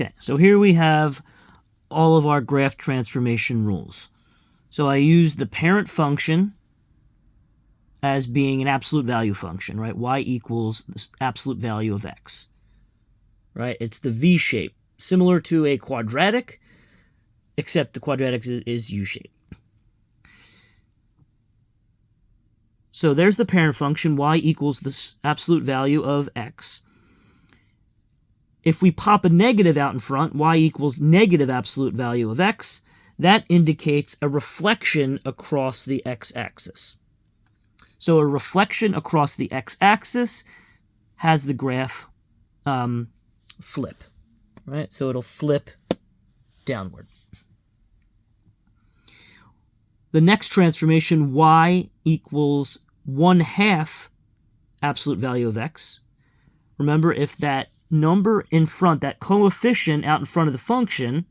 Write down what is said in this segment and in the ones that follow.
Okay, so here we have all of our graph transformation rules. So I use the parent function as being an absolute value function, right? Y equals the absolute value of x, right? It's the V shape, similar to a quadratic, except the quadratic is U-shaped. So there's the parent function, y equals the absolute value of x. If we pop a negative out in front, y equals negative absolute value of x, that indicates a reflection across the x-axis. So a reflection across the x-axis has the graph flip, right? So it'll flip downward. The next transformation, y equals 1/2 absolute value of x. Remember, if that number in front, that coefficient out in front of the function,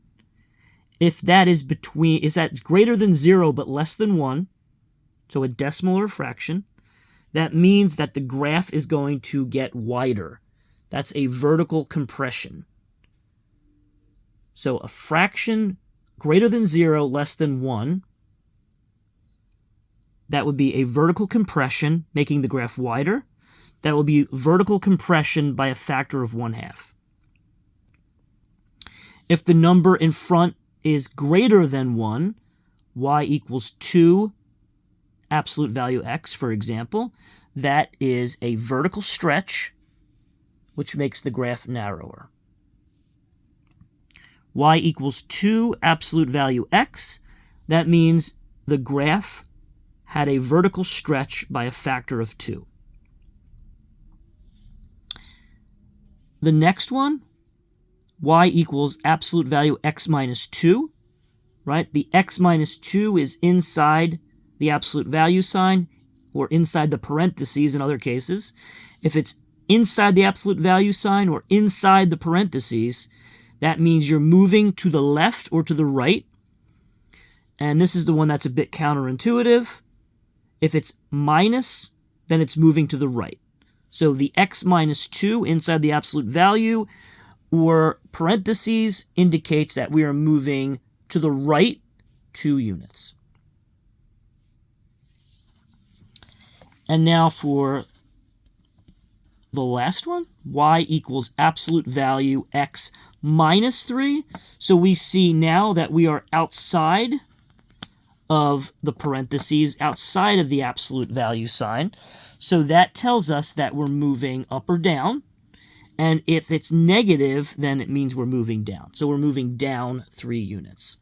if that's greater than 0 but less than 1, so a decimal or a fraction, that means that the graph is going to get wider. That's a vertical compression. So a fraction greater than 0, less than 1, that would be a vertical compression, making the graph wider. That will be vertical compression by a factor of 1/2. If the number in front is greater than 1, y equals 2 absolute value x, for example, that is a vertical stretch, which makes the graph narrower. Y equals 2 absolute value x, that means the graph had a vertical stretch by a factor of 2. The next one, y equals absolute value x minus 2, right? The x minus 2 is inside the absolute value sign, or inside the parentheses in other cases. If it's inside the absolute value sign or inside the parentheses, that means you're moving to the left or to the right. And this is the one that's a bit counterintuitive. If it's minus, then it's moving to the right. So the x minus 2 inside the absolute value or parentheses indicates that we are moving to the right 2 units. And now for the last one, y equals absolute value x minus 3. So we see now that we are outside of the parentheses, outside of the absolute value sign. So that tells us that we're moving up or down. And if it's negative, then it means we're moving down. So we're moving down 3 units.